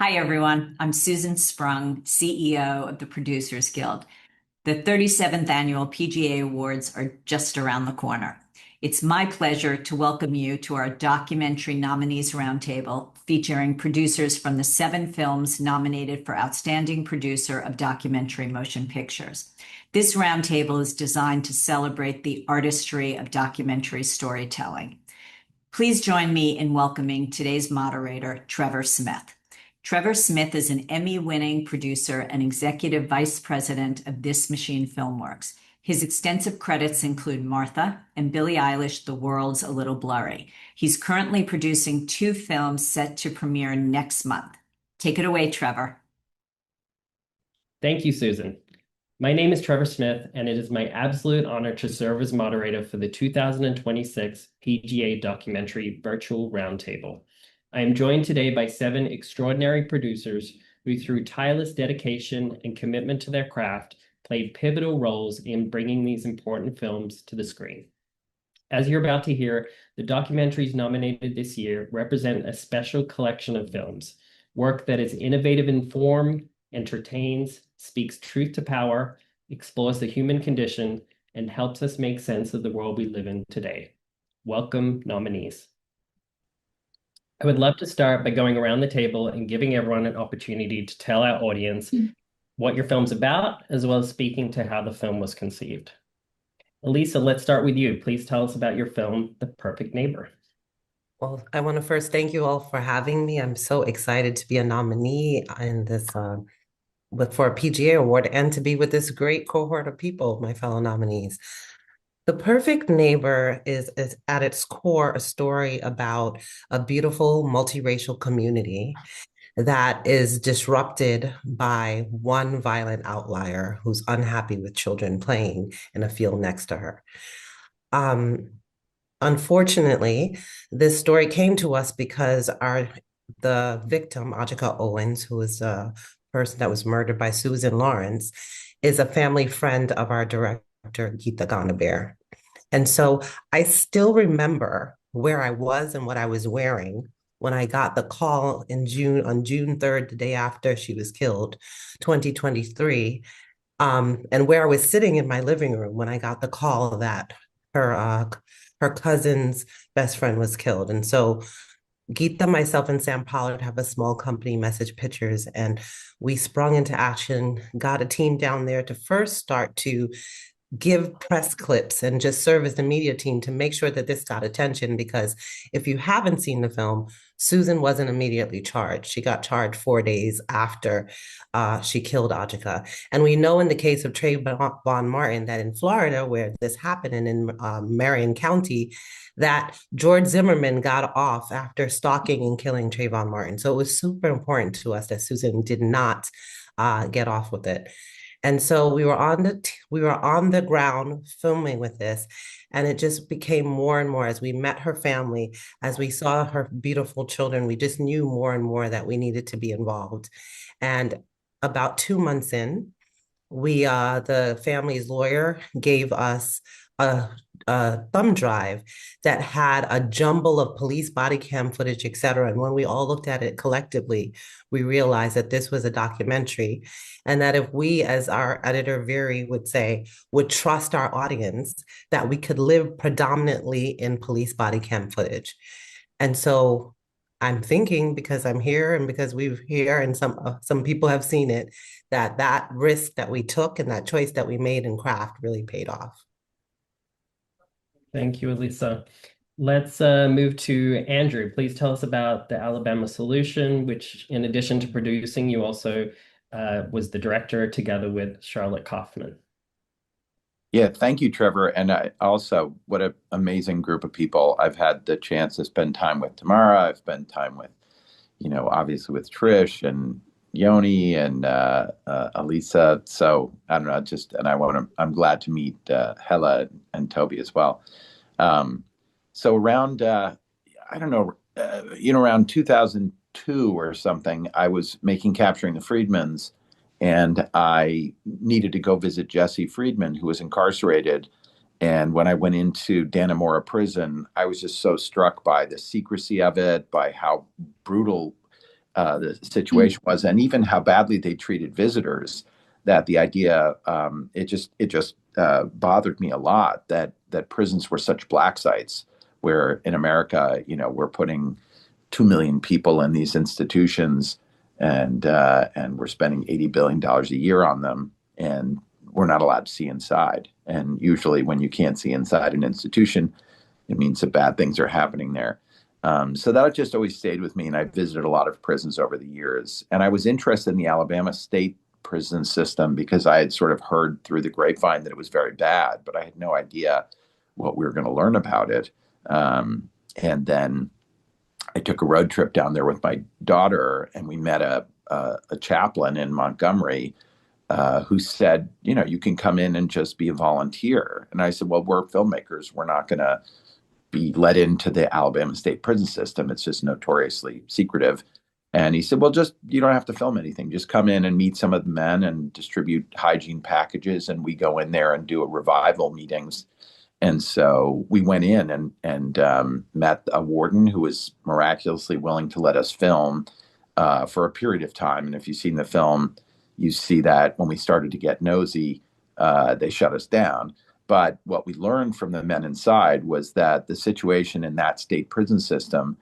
Hi, everyone. I'm Susan Sprung, CEO of the Producers Guild. The 37th annual PGA Awards are just around the corner. It's my pleasure to welcome you to our documentary nominees roundtable featuring producers from the 7 films nominated for Outstanding Producer of Documentary Motion Pictures. This roundtable is designed to celebrate the artistry of documentary storytelling. Please join me in welcoming today's moderator, Trevor Smith. Trevor Smith is an Emmy-winning producer and executive vice president of This Machine Filmworks. His extensive credits include Martha and Billie Eilish, The World's a Little Blurry. He's currently producing 2 films set to premiere next month. Take it away, Trevor. Thank you, Susan. My name is Trevor Smith, and it is my absolute honor to serve as moderator for the 2026 PGA Documentary Virtual Roundtable. I am joined today by 7 extraordinary producers who, through tireless dedication and commitment to their craft, played pivotal roles in bringing these important films to the screen. As you're about to hear, the documentaries nominated this year represent a special collection of films, work that is innovative in form, entertains, speaks truth to power, explores the human condition, and helps us make sense of the world we live in today. Welcome, nominees. I would love to start by going around the table and giving everyone an opportunity to tell our audience what your film's about, as well as speaking to how the film was conceived. Alisa, let's start with you. Please tell us about your film, The Perfect Neighbor. Well, I want to first thank you all for having me. I'm so excited to be a nominee in this for a PGA award and to be with this great cohort of people, my fellow nominees. The Perfect Neighbor is at its core a story about a beautiful multiracial community that is disrupted by one violent outlier who's unhappy with children playing in a field next to her. Unfortunately, this story came to us because the victim, Ajika Owens, who is a person that was murdered by Susan Lawrence, is a family friend of our director, Geeta Ganabir. And so I still remember where I was and what I was wearing when I got the call on June 3rd, the day after she was killed, 2023, and where I was sitting in my living room when I got the call that her cousin's best friend was killed. And so Geeta, myself, and Sam Pollard have a small company, Message Pictures, and we sprung into action, got a team down there to first start to give press clips and just serve as the media team to make sure that this got attention. Because if you haven't seen the film, Susan wasn't immediately charged. She got charged 4 days after she killed Ajika. And we know in the case of Trayvon Martin that in Florida, where this happened, and in Marion County, that George Zimmerman got off after stalking and killing Trayvon Martin. So it was super important to us that Susan did not get off with it. And so we were on the ground filming with this, and it just became more and more as we met her family, as we saw her beautiful children. We just knew more and more that we needed to be involved. And about 2 months in, the family's lawyer gave us a thumb drive that had a jumble of police body cam footage, et cetera. And when we all looked at it collectively, we realized that this was a documentary, and that if we, as our editor Viri would say, would trust our audience, that we could live predominantly in police body cam footage. And so I'm thinking, because I'm here and because we've here and some people have seen it, that risk that we took and that choice that we made in craft really paid off. Thank you, Alisa. Let's move to Andrew. Please tell us about the Alabama Solution, which, in addition to producing, you also was the director together with Charlotte Kaufman. Yeah, thank you, Trevor. And I also, what an amazing group of people. I've had the chance to spend time with Tamara. I've spent time with, obviously with Trish and Yoni and Alisa. So I don't know, I'm glad to meet Helle and Toby as well. So around, I don't know, around 2002 or something, I was Capturing the Friedmans, and I needed to go visit Jesse Friedman, who was incarcerated. And when I went into Dannemora prison, I was just so struck by the secrecy of it, by how brutal the situation was, and even how badly they treated visitors. That the idea, it just bothered me a lot that prisons were such black sites, where in America, we're putting 2 million people in these institutions, and we're spending $80 billion a year on them, and we're not allowed to see inside. And usually, when you can't see inside an institution, it means that bad things are happening there. So that just always stayed with me, and I visited a lot of prisons over the years. And I was interested in the Alabama state prison system because I had sort of heard through the grapevine that it was very bad, but I had no idea what we were going to learn about it. And then I took a road trip down there with my daughter, and we met a chaplain in Montgomery who said, you can come in and just be a volunteer. And I said, well, we're filmmakers. We're not going to be let into the Alabama state prison system. It's just notoriously secretive. And he said, well, you don't have to film anything. Just come in and meet some of the men and distribute hygiene packages. And we go in there and do a revival meetings. And so we went in and met a warden who was miraculously willing to let us film for a period of time. And if you've seen the film, you see that when we started to get nosy, they shut us down. But what we learned from the men inside was that the situation in that state prison system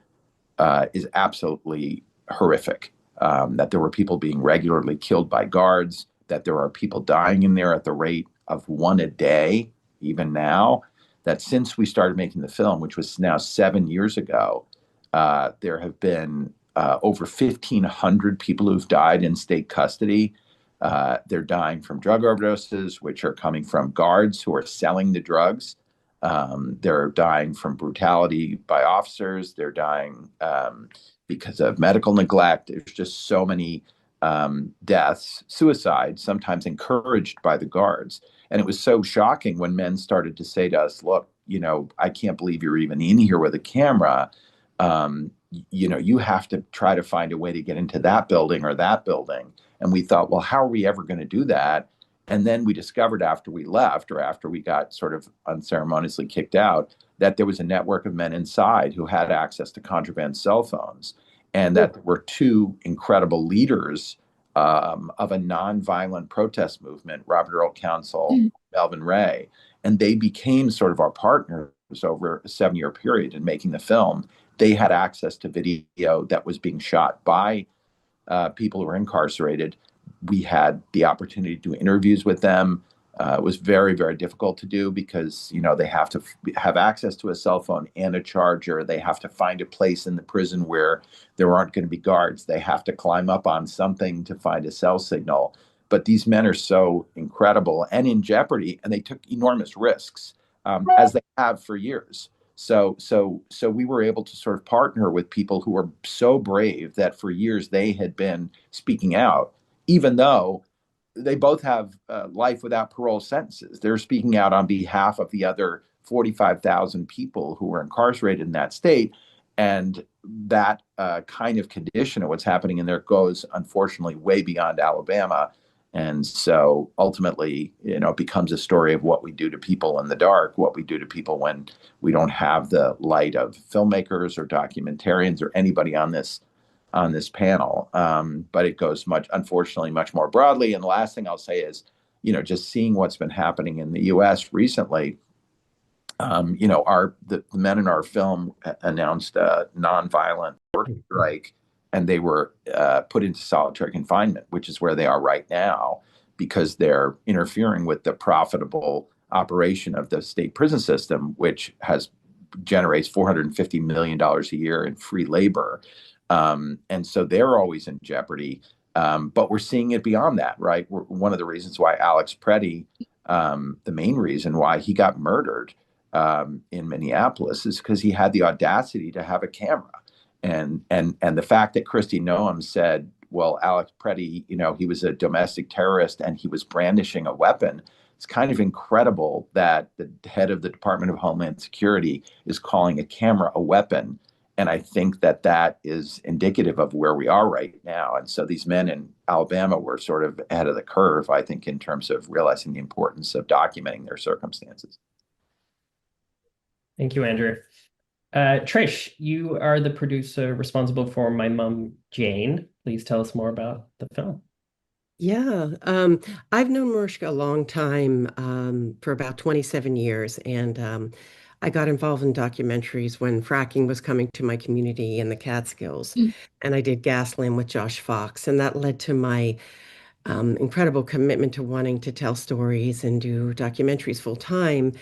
is absolutely horrific. That there were people being regularly killed by guards, that there are people dying in there at the rate of one a day, even now. That since we started making the film, which was now 7 years ago, there have been over 1,500 people who've died in state custody. They're dying from drug overdoses, which are coming from guards who are selling the drugs. They're dying from brutality by officers. They're dying because of medical neglect. There's just so many deaths, suicide, sometimes encouraged by the guards. And it was so shocking when men started to say to us, look, I can't believe you're even in here with a camera. You have to try to find a way to get into that building or that building. And we thought, well, how are we ever going to do that? And then we discovered after we left, or after we got sort of unceremoniously kicked out, that there was a network of men inside who had access to contraband cell phones, and that there were two incredible leaders of a nonviolent protest movement, Robert Earl Council, Melvin Ray, and they became sort of our partners over a 7-year period in making the film. They had access to video that was being shot by people who were incarcerated. We had the opportunity to do interviews with them. It was very, very difficult to do because, they have to have access to a cell phone and a charger. They have to find a place in the prison where there aren't going to be guards. They have to climb up on something to find a cell signal. But these men are so incredible and in jeopardy, and they took enormous risks, as they have for years. So we were able to sort of partner with people who were so brave that for years they had been speaking out, even though they both have life without parole sentences. They're speaking out on behalf of the other 45,000 people who were incarcerated in that state. And that kind of condition of what's happening in there goes, unfortunately, way beyond Alabama. And so ultimately, it becomes a story of what we do to people in the dark, what we do to people when we don't have the light of filmmakers or documentarians or anybody on this panel. But it goes unfortunately, much more broadly. And the last thing I'll say is, just seeing what's been happening in the U.S. recently. The men in our film announced a nonviolent work strike, and they were put into solitary confinement, which is where they are right now, because they're interfering with the profitable operation of the state prison system, which generates $450 million a year in free labor. And so they're always in jeopardy. But we're seeing it beyond that, right? One of the reasons why Alex Preddy, the main reason why he got murdered in Minneapolis, is because he had the audacity to have a camera. And the fact that Kristi Noem said, well, Alex Preddy, he was a domestic terrorist and he was brandishing a weapon. It's kind of incredible that the head of the Department of Homeland Security is calling a camera a weapon. And I think that is indicative of where we are right now. And so these men in Alabama were sort of ahead of the curve, I think, in terms of realizing the importance of documenting their circumstances. Thank you, Andrew. Trish, you are the producer responsible for My Mom, Jayne. Please tell us more about the film. Yeah, I've known Mariska a long time, for about 27 years, and I got involved in documentaries when fracking was coming to my community in the Catskills, and I did Gasland with Josh Fox, and that led to my incredible commitment to wanting to tell stories and do documentaries full time.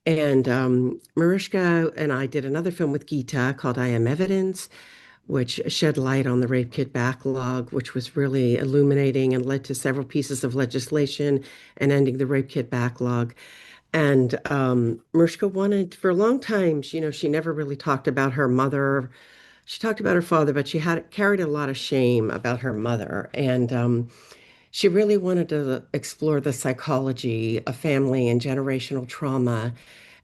And Mariska and I did another film with Geeta called I Am Evidence, which shed light on the rape kit backlog, which was really illuminating and led to several pieces of legislation and ending the rape kit backlog. And Mariska wanted, for a long time, she never really talked about her mother. She talked about her father, but she had carried a lot of shame about her mother. And she really wanted to explore the psychology of family and generational trauma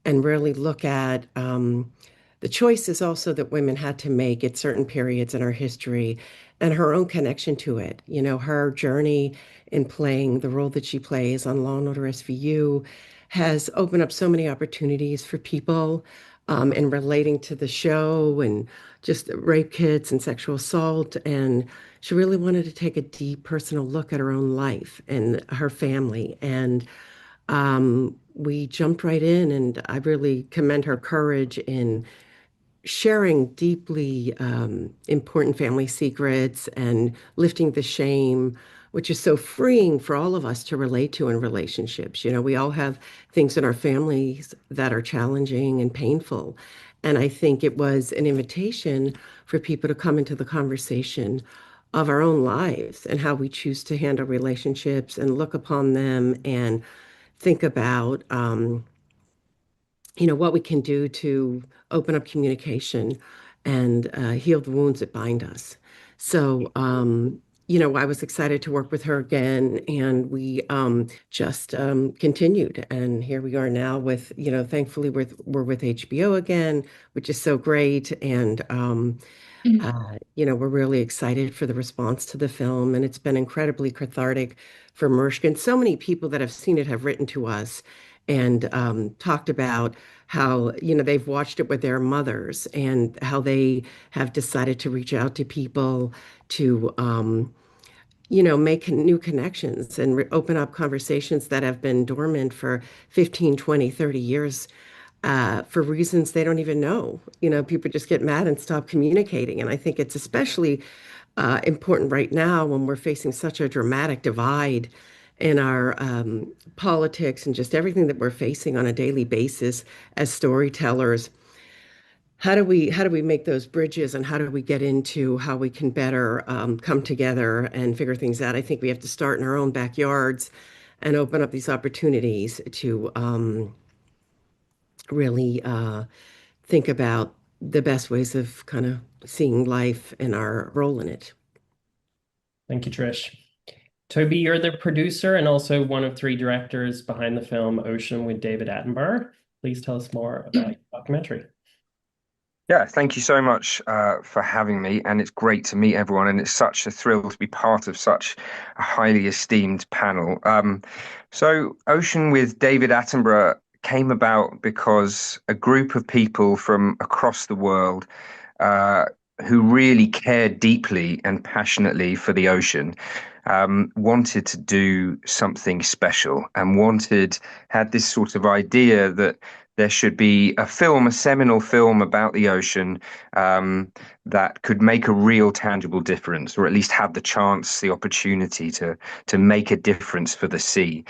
and really look at the choices also that women had to make at certain periods in our history and her own connection to it. Her journey in playing the role that she plays on Law and Order SVU has opened up so many opportunities for people in relating to the show and just rape kits and sexual assault. And she really wanted to take a deep personal look at her own life and her family. And we jumped right in, and I really commend her courage in sharing deeply important family secrets and lifting the shame, which is so freeing for all of us to relate to in relationships. We all have things in our families that are challenging and painful. And I think it was an invitation for people to come into the conversation of our own lives and how we choose to handle relationships and look upon them and think about what we can do to open up communication and heal the wounds that bind us. So, I was excited to work with her again, and we just continued. And here we are now with, thankfully we're with HBO again, which is so great. And we're really excited for the response to the film, and it's been incredibly cathartic for Mariska. And so many people that have seen it have written to us and talked about how, they've watched it with their mothers and how they have decided to reach out to people to, make new connections and open up conversations that have been dormant for 15, 20, 30 years for reasons they don't even know. People just get mad and stop communicating. And I think it's especially important right now when we're facing such a dramatic divide in our politics and just everything that we're facing on a daily basis as storytellers. How do we make those bridges, and how do we get into how we can better come together and figure things out? I think we have to start in our own backyards and open up these opportunities to really think about the best ways of kind of seeing life and our role in it. Thank you, Trish. Toby, you're the producer and also one of three directors behind the film Ocean with David Attenborough. Please tell us more about your documentary. Yeah, thank you so much for having me, and it's great to meet everyone, and it's such a thrill to be part of such a highly esteemed panel. So Ocean with David Attenborough came about because a group of people from across the world who really care deeply and passionately for the ocean wanted to do something special and had this sort of idea that there should be a seminal film about the ocean that could make a real tangible difference, or at least have the opportunity to make a difference for the sea.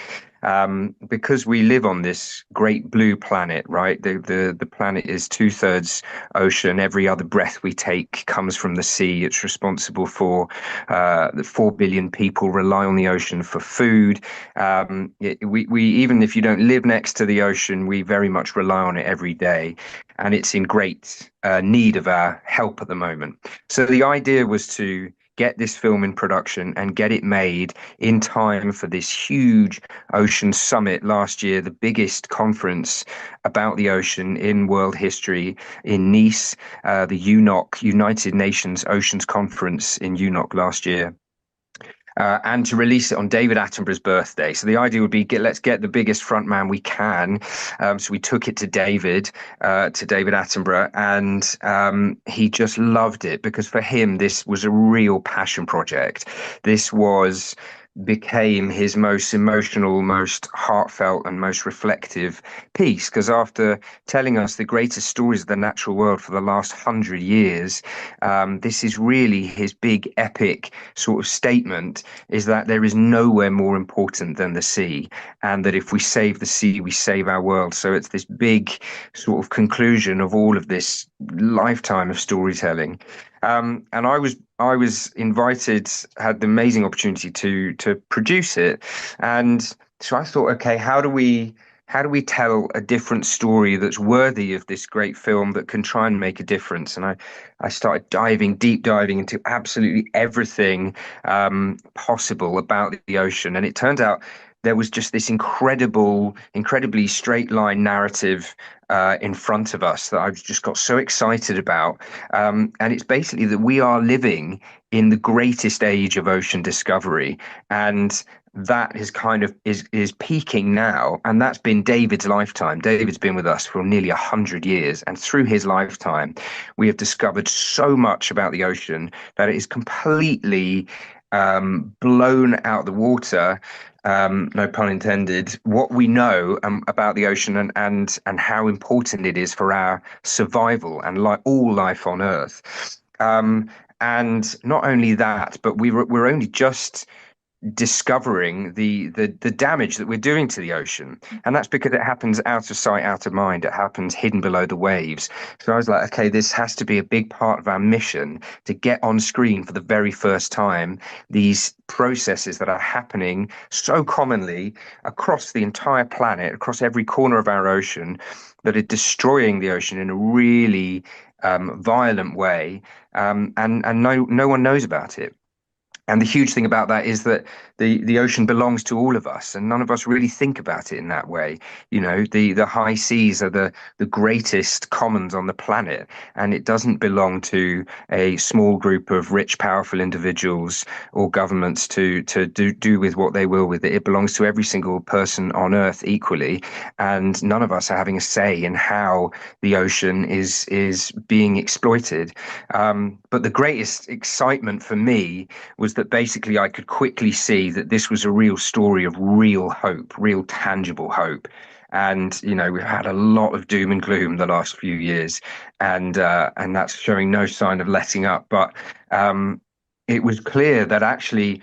Because we live on this great blue planet, right? The planet is 2/3 ocean. Every other breath we take comes from the sea. It's responsible for the 4 billion people rely on the ocean for food. We even if you don't live next to the ocean, we very much rely on it every day, and it's in great need of our help at the moment. So the idea was to get this film in production and get it made in time for this huge ocean summit last year, the biggest conference about the ocean in world history in Nice, the UNOC, United Nations Oceans Conference in UNOC last year. and to release it on David Attenborough's birthday. So the idea would be let's get the biggest front man we can. So we took it to David Attenborough, and he just loved it, because for him this was a real passion project. This became his most emotional, most heartfelt, and most reflective piece, because after telling us the greatest stories of the natural world for the last 100 years, this is really his big epic sort of statement, is that there is nowhere more important than the sea, and that if we save the sea, we save our world. So it's this big sort of conclusion of all of this lifetime of storytelling. And I was invited, had the amazing opportunity to produce it, and so I thought, okay, how do we tell a different story that's worthy of this great film, that can try and make a difference? And I started deep diving into absolutely everything possible about the ocean, and it turned out there was just this incredibly straight line narrative in front of us that I've just got so excited about. And it's basically that we are living in the greatest age of ocean discovery, and that is peaking now, and that's been David's lifetime. David's been with us for nearly 100 years, and through his lifetime, we have discovered so much about the ocean that it is completely blown out the water, no pun intended, what we know about the ocean and how important it is for our survival and all life on Earth. And not only that, but we're only just discovering the damage that we're doing to the ocean, and that's because it happens out of sight, out of mind. It happens hidden below the waves. So I was like, okay, this has to be a big part of our mission, to get on screen for the very first time these processes that are happening so commonly across the entire planet, across every corner of our ocean, that are destroying the ocean in a really violent way, and no one knows about it. And the huge thing about that is that the ocean belongs to all of us, and none of us really think about it in that way. You know, the high seas are the greatest commons on the planet, and it doesn't belong to a small group of rich, powerful individuals or governments to do with what they will with it. It belongs to every single person on Earth equally, and none of us are having a say in how the ocean is being exploited. But the greatest excitement for me was that basically I could quickly see that this was a real story of real hope, real tangible hope. And, you know, we've had a lot of doom and gloom the last few years, and that's showing no sign of letting up. But it was clear that actually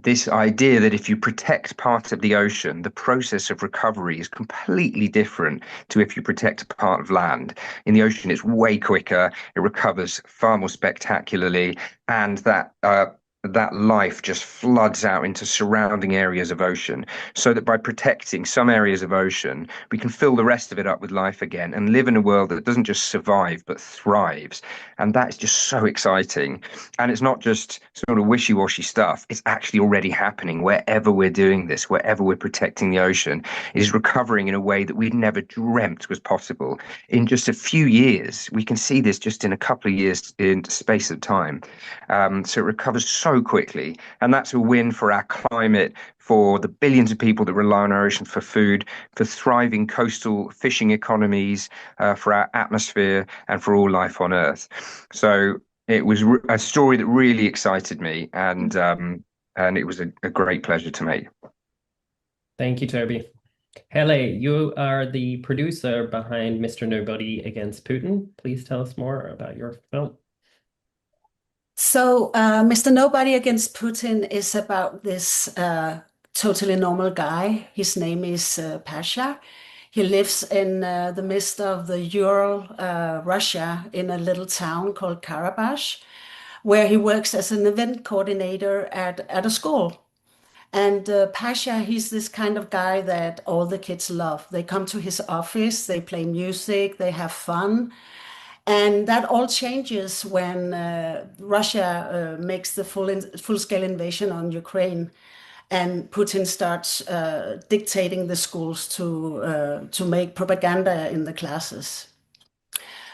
this idea that if you protect part of the ocean, the process of recovery is completely different to if you protect a part of land. In the ocean, it's way quicker, it recovers far more spectacularly, and that life just floods out into surrounding areas of ocean, so that by protecting some areas of ocean, we can fill the rest of it up with life again and live in a world that doesn't just survive but thrives. And that is just so exciting. And it's not just sort of wishy-washy stuff. It's actually already happening. Wherever we're doing this, wherever we're protecting the ocean, it is recovering in a way that we'd never dreamt was possible. In just a few years, we can see this just in a couple of years in space of time. So it recovers so quickly, and that's a win for our climate, for the billions of people that rely on our ocean for food, for thriving coastal fishing economies, for our atmosphere, and for all life on Earth. So it was a story that really excited me, and it was a great pleasure to make. Thank you, Toby. Helle, you are the producer behind Mr. Nobody Against Putin. Please tell us more about your film. So, Mr. Nobody Against Putin is about this totally normal guy. His name is Pasha. He lives in the midst of the Ural, Russia, in a little town called Karabakh, where he works as an event coordinator at a school. And Pasha, he's this kind of guy that all the kids love. They come to his office, they play music, they have fun. And that all changes when Russia makes the full-scale invasion on Ukraine, and Putin starts dictating the schools to make propaganda in the classes.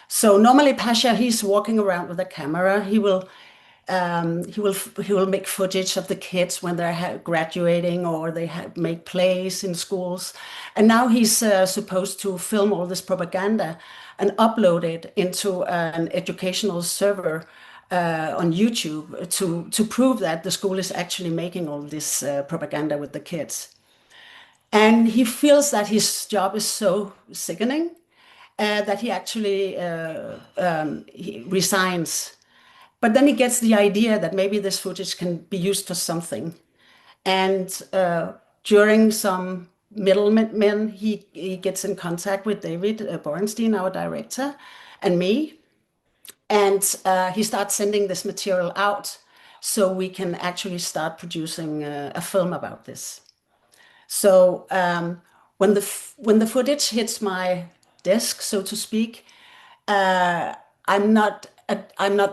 So normally Pasha, he's walking around with a camera. He will He will make footage of the kids when they're graduating or they make plays in schools. And now he's supposed to film all this propaganda and upload it into an educational server on YouTube to prove that the school is actually making all this propaganda with the kids. And he feels that his job is so sickening that he actually he resigns. But then he gets the idea that maybe this footage can be used for something. And during some middlemen, he gets in contact with David Borenstein, our director, and me. And he starts sending this material out so we can actually start producing a film about this. So when the footage hits my desk, so to speak, I'm not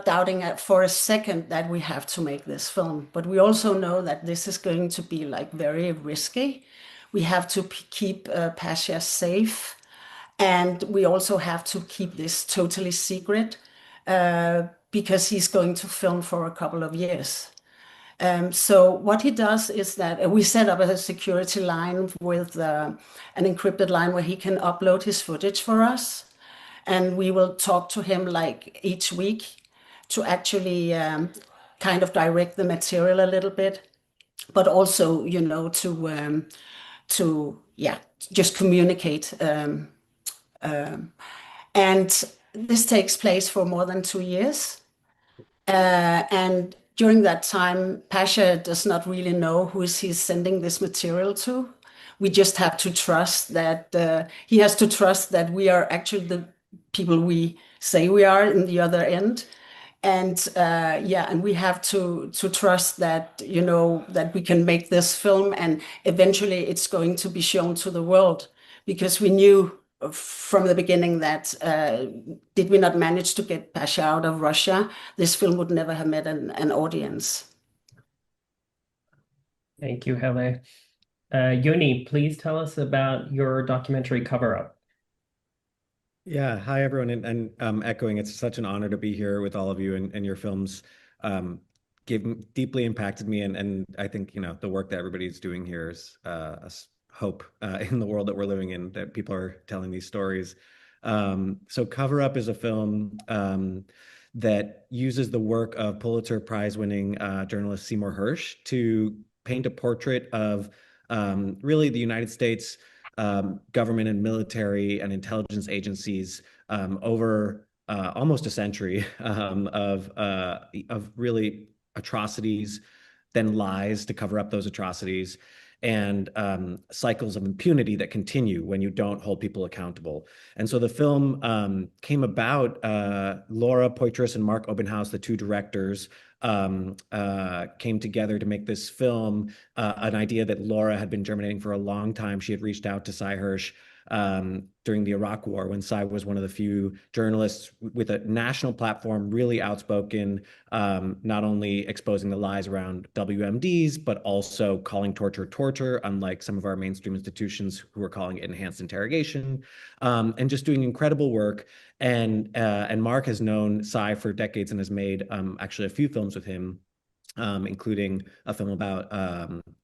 doubting for a second that we have to make this film, but we also know that this is going to be like very risky. We have to keep Pasha safe, and we also have to keep this totally secret because he's going to film for a couple of years. So what he does is that we set up a security line with an encrypted line where he can upload his footage for us. And we will talk to him like each week to actually kind of direct the material a little bit, but also, you know, to just communicate. And this takes place for more than 2 years. And during that time, Pasha does not really know who he's sending this material to. We just have to trust that he has to trust that we are actually the people we say we are in the other end. And and we have to trust that, you know, that we can make this film and eventually it's going to be shown to the world, because we knew from the beginning that did we not manage to get Pasha out of Russia, this film would never have met an audience. Thank you, Helle. Yoni, please tell us about your documentary Cover Up. Yeah, hi everyone, and echoing, it's such an honor to be here with all of you, and your films deeply impacted me, and I think, you know, the work that everybody's doing here is hope in the world that we're living in, that people are telling these stories. So Cover Up is a film that uses the work of Pulitzer Prize-winning journalist Seymour Hersh to paint a portrait of really the United States government and military and intelligence agencies over almost a century of really atrocities, then lies to cover up those atrocities, and cycles of impunity that continue when you don't hold people accountable. And so the film came about, Laura Poitras and Mark Obenhaus, the two directors, came together to make this film, an idea that Laura had been germinating for a long time. She had reached out to Sy Hersh during the Iraq War, when Sy was one of the few journalists with a national platform, really outspoken, not only exposing the lies around WMDs, but also calling torture, unlike some of our mainstream institutions who are calling it enhanced interrogation, and just doing incredible work. And Mark has known Sy for decades and has made actually a few films with him, including a film about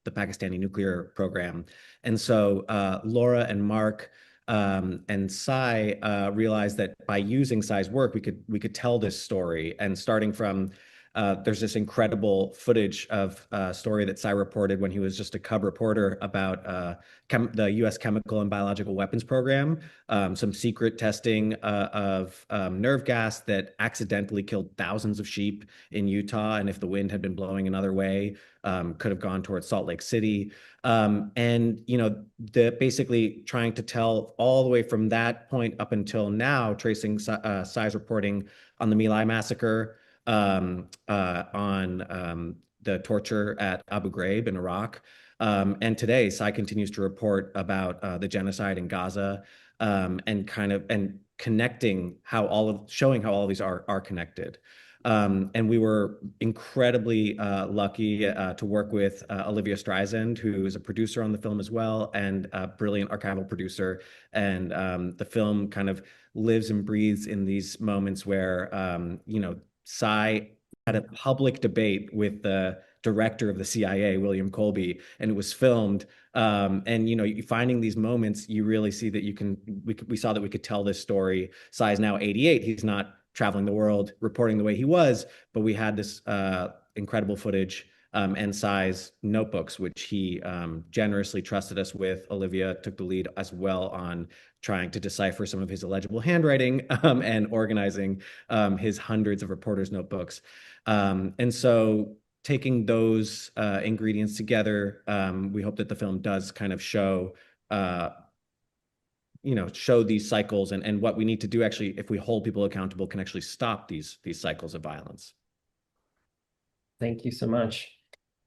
the Pakistani nuclear program. And so Laura and Mark and Sy realized that by using Sy's work, we could tell this story. And starting from there's this incredible footage of a story that Sy reported when he was just a cub reporter about the U.S. chemical and biological weapons program, some secret testing of nerve gas that accidentally killed thousands of sheep in Utah, and if the wind had been blowing another way, could have gone towards Salt Lake City. And, you know, basically trying to tell all the way from that point up until now, tracing Sy's reporting on the My Lai massacre, on the torture at Abu Ghraib in Iraq. And today, Sy continues to report about the genocide in Gaza, and connecting showing how all of these are connected. And we were incredibly lucky to work with Olivia Streisand, who is a producer on the film as well, and a brilliant archival producer. And the film kind of lives and breathes in these moments where, you know, Sy had a public debate with the director of the CIA, William Colby, and it was filmed. And finding these moments, you really see that we saw that we could tell this story. Sai's now 88. He's not traveling the world reporting the way he was, but we had this incredible footage and Sai's notebooks, which he generously trusted us with. Olivia took the lead as well on trying to decipher some of his illegible handwriting and organizing his hundreds of reporters' notebooks. And so taking those ingredients together, we hope that the film does kind of show these cycles and what we need to do actually, if we hold people accountable, can actually stop these cycles of violence. Thank you so much.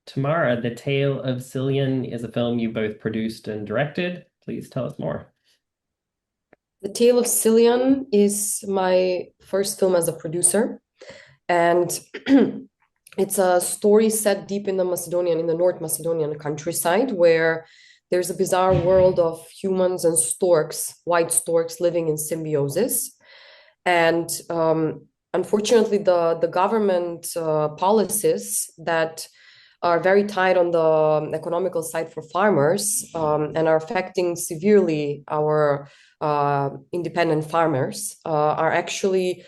Tamara, The Tale of Silyan is a film you both produced and directed. Please tell us more. The Tale of Silyan is my first film as a producer, and it's a story set deep in the North Macedonian countryside, where there's a bizarre world of humans and storks, white storks living in symbiosis. And unfortunately, the government policies that are very tight on the economical side for farmers and are affecting severely our independent farmers are actually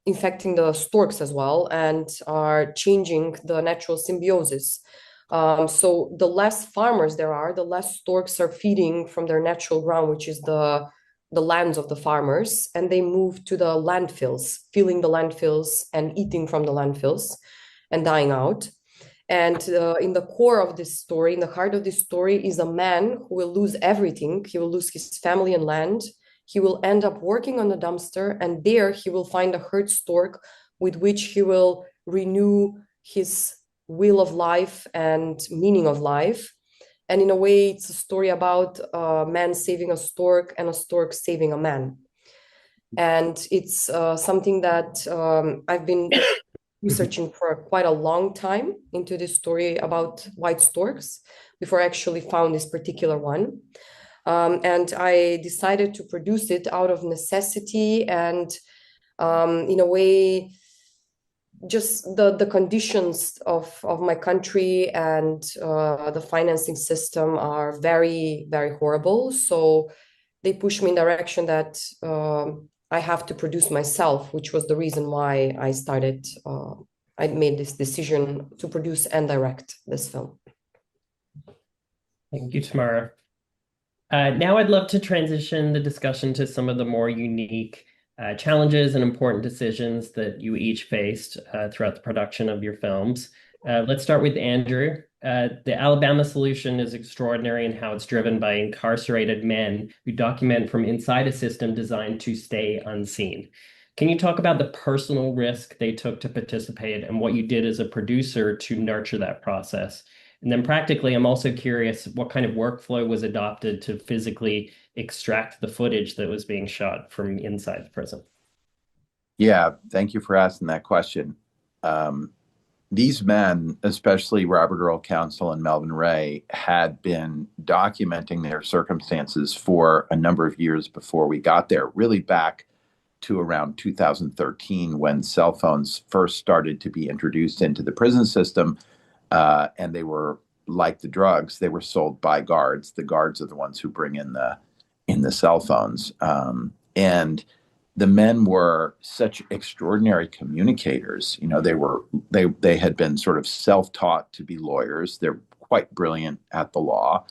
infecting the storks as well and are changing the natural symbiosis. So the less farmers there are, the less storks are feeding from their natural ground, which is the lands of the farmers, and they move to the landfills, filling the landfills and eating from the landfills and dying out. And in the core of this story, in the heart of this story, is a man who will lose everything. He will lose his family and land. He will end up working on a dumpster, and there he will find a herd stork with which he will renew his will of life and meaning of life. And in a way, it's a story about a man saving a stork and a stork saving a man. And it's something that I've been researching for quite a long time into this story about white storks before I actually found this particular one. And I decided to produce it out of necessity and in a way, just the conditions of my country and the financing system are very, very horrible. So they pushed me in the direction that I have to produce myself, which was the reason why I made this decision to produce and direct this film. Thank you, Tamara. Now I'd love to transition the discussion to some of the more unique challenges and important decisions that you each faced throughout the production of your films. Let's start with Andrew. The Alabama solution is extraordinary in how it's driven by incarcerated men who document from inside a system designed to stay unseen. Can you talk about the personal risk they took to participate and what you did as a producer to nurture that process? And then practically, I'm also curious what kind of workflow was adopted to physically extract the footage that was being shot from inside the prison. Yeah, thank you for asking that question. These men, especially Robert Earl Council and Melvin Ray, had been documenting their circumstances for a number of years before we got there, really back to around 2013 when cell phones first started to be introduced into the prison system. And they were, like the drugs, they were sold by guards. The guards are the ones who bring in the cell phones. And the men were such extraordinary communicators. You know, they had been sort of self-taught to be lawyers. They're quite brilliant at the law.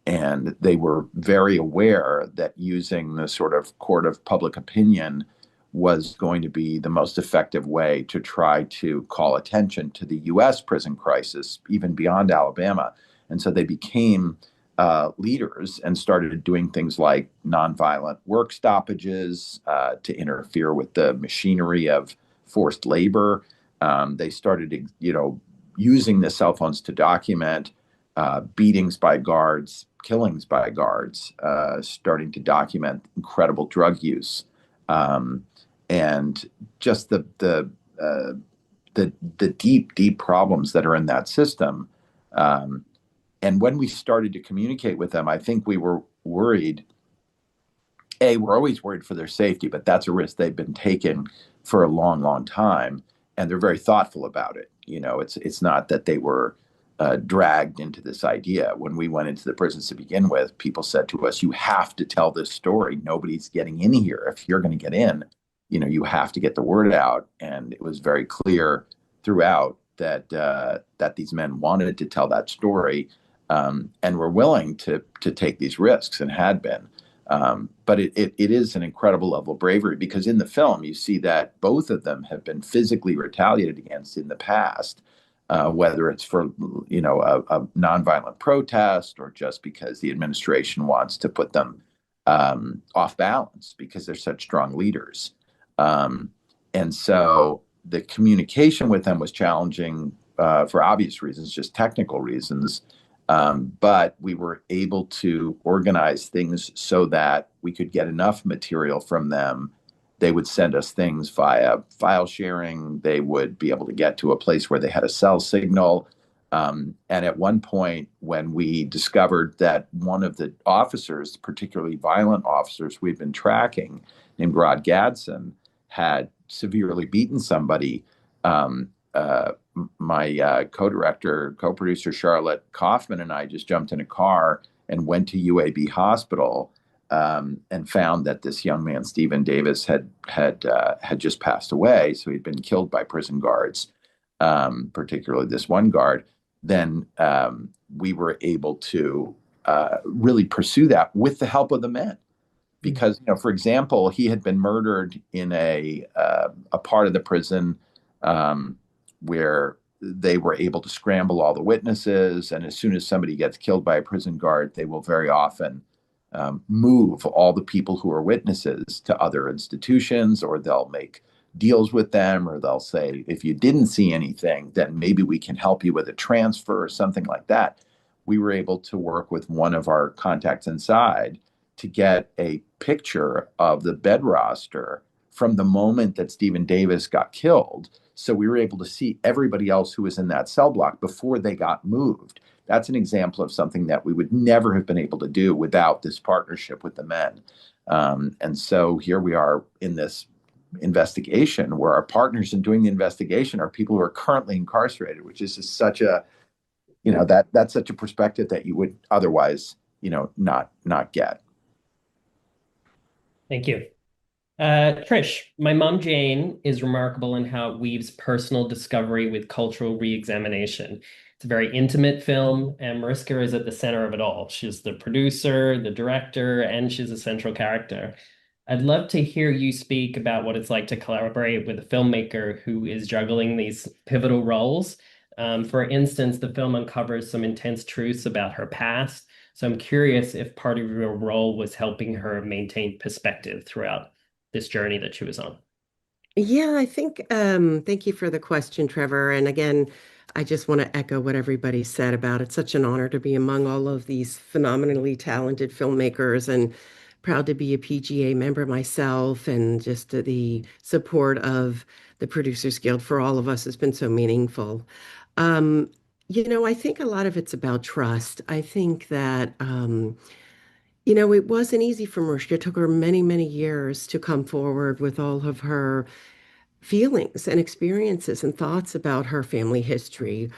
And they were very aware that using the sort of court of public opinion was going to be the most effective way to try to call attention to the U.S. prison crisis, even beyond Alabama. And so they became leaders and started doing things like nonviolent work stoppages to interfere with the machinery of forced labor. They started, using the cell phones to document beatings by guards, killings by guards, starting to document incredible drug use. And just the deep problems that are in that system. And when we started to communicate with them, I think we were worried. We're always worried for their safety, but that's a risk they've been taking for a long, long time. and they're very thoughtful about it. It's not that they were dragged into this idea. When we went into the prisons to begin with, people said to us, "You have to tell this story. Nobody's getting in here. If you're going to get in, you have to get the word out." And it was very clear throughout that these men wanted to tell that story, and were willing to take these risks, and had been. But it is an incredible level of bravery, because in the film you see that both of them have been physically retaliated against in the past, whether it's for a nonviolent protest, or just because the administration wants to put them off balance because they're such strong leaders. And so the communication with them was challenging for obvious reasons, just technical reasons. But we were able to organize things so that we could get enough material from them. They would send us things via file sharing. They would be able to get to a place where they had a cell signal. And at one point, when we discovered that one of the officers, particularly violent officers we'd been tracking, named Rod Gadsden, had severely beaten somebody, my co-director, co-producer Charlotte Kaufman and I just jumped in a car and went to UAB Hospital, and found that this young man, Stephen Davis, had just passed away. So he'd been killed by prison guards, particularly this one guard. Then we were able to really pursue that with the help of the men. Because, for example, he had been murdered in a part of the prison where they were able to scramble all the witnesses. And as soon as somebody gets killed by a prison guard, they will very often move all the people who are witnesses to other institutions, or they'll make deals with them, or they'll say, if you didn't see anything, then maybe we can help you with a transfer or something like that. We were able to work with one of our contacts inside to get a picture of the bed roster from the moment that Stephen Davis got killed. So we were able to see everybody else who was in that cell block before they got moved. That's an example of something that we would never have been able to do without this partnership with the men. And so here we are in this investigation, where our partners in doing the investigation are people who are currently incarcerated, which is just such a, that's such a perspective that you would otherwise, not get. Thank you. Trish, my mom, Jayne, is remarkable in how it weaves personal discovery with cultural re-examination. It's a very intimate film, and Mariska is at the center of it all. She's the producer, the director, and she's a central character. I'd love to hear you speak about what it's like to collaborate with a filmmaker who is juggling these pivotal roles. For instance, the film uncovers some intense truths about her past. So I'm curious if part of your role was helping her maintain perspective throughout this journey that she was on. Yeah, I think, thank you for the question, Trevor. And again, I just want to echo what everybody said about it. Such an honor to be among all of these phenomenally talented filmmakers, and proud to be a PGA member myself, and just the support of the Producers Guild for all of us has been so meaningful. I think a lot of it's about trust. I think that, it wasn't easy for Mariska. It took her many, many years to come forward with all of her feelings and experiences and thoughts about her family history.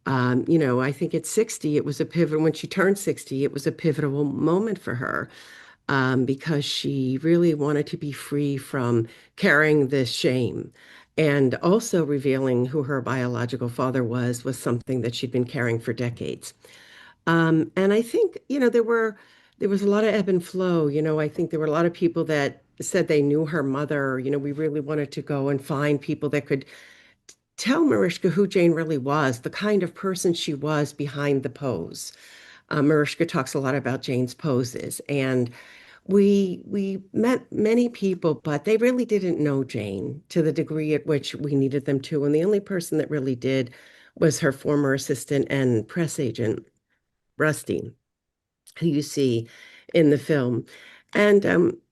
I think at 60, it was a pivot. When she turned 60, it was a pivotal moment for her, because she really wanted to be free from carrying this shame. And also revealing who her biological father was something that she'd been carrying for decades. And I think, there was a lot of ebb and flow. I think there were a lot of people that said they knew her mother. We really wanted to go and find people that could tell Mariska who Jayne really was, the kind of person she was behind the pose. Mariska talks a lot about Jayne's poses, and we met many people, but they really didn't know Jayne to the degree at which we needed them to. And the only person that really did was her former assistant and press agent, Rusty, who you see in the film. And,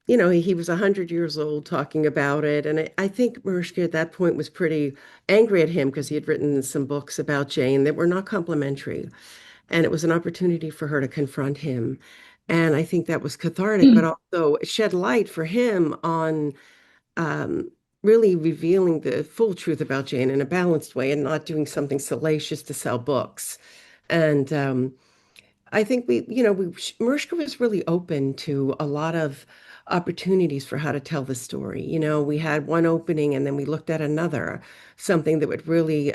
he was 100 years old talking about it. And I think Mariska at that point was pretty angry at him because he had written some books about Jayne that were not complimentary. And it was an opportunity for her to confront him. And I think that was cathartic, but also shed light for him on really revealing the full truth about Jayne in a balanced way and not doing something salacious to sell books. And I think Mariska was really open to a lot of opportunities for how to tell the story. We had one opening and then we looked at another, something that would really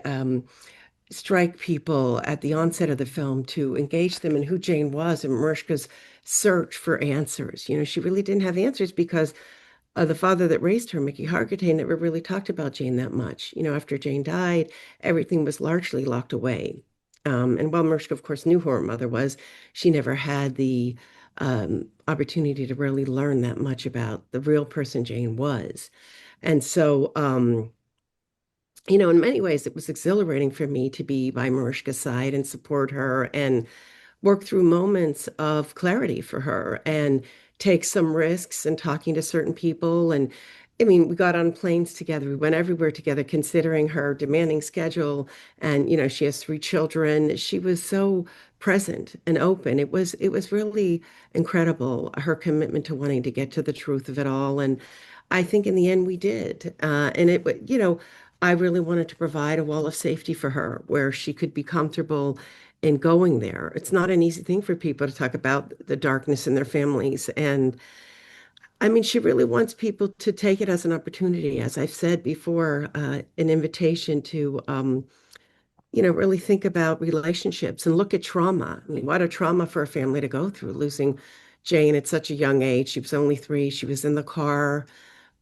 strike people at the onset of the film to engage them in who Jayne was and Mariska's search for answers. She really didn't have answers because the father that raised her, Mickey Hargitay, never really talked about Jayne that much. After Jayne died, everything was largely locked away. And while Mariska, of course, knew who her mother was, she never had the opportunity to really learn that much about the real person Jayne was. And so, in many ways, it was exhilarating for me to be by Mariska's side and support her and work through moments of clarity for her and take some risks and talking to certain people. And I mean, we got on planes together. We went everywhere together, considering her demanding schedule. And, she has 3 children. She was so present and open. It was really incredible, her commitment to wanting to get to the truth of it all. And I think in the end we did. I really wanted to provide a wall of safety for her where she could be comfortable in going there. It's not an easy thing for people to talk about the darkness in their families. And I mean, she really wants people to take it as an opportunity, as I've said before, an invitation to, really think about relationships and look at trauma. I mean, what a trauma for a family to go through, losing Jayne at such a young age. She was only 3. She was in the car.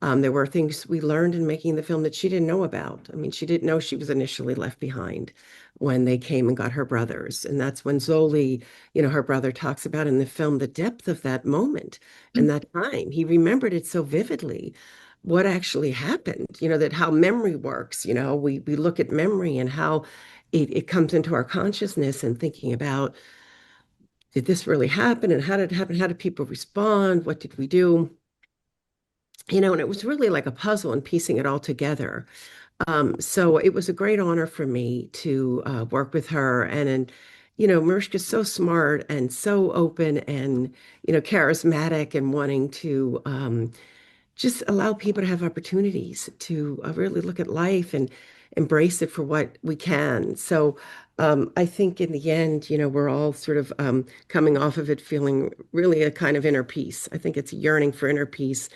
There were things we learned in making the film that she didn't know about. I mean, she didn't know she was initially left behind when they came and got her brothers. And that's when Zoli, her brother, talks about in the film the depth of that moment and that time. He remembered it so vividly, what actually happened, that how memory works. We look at memory and how it comes into our consciousness and thinking about, did this really happen? And how did it happen? How did people respond? What did we do? And it was really like a puzzle and piecing it all together. So it was a great honor for me to work with her. And Mariska's so smart and so open and, charismatic and wanting to just allow people to have opportunities to really look at life and embrace it for what we can. So I think in the end, we're all sort of coming off of it feeling really a kind of inner peace. I think it's a yearning for inner peace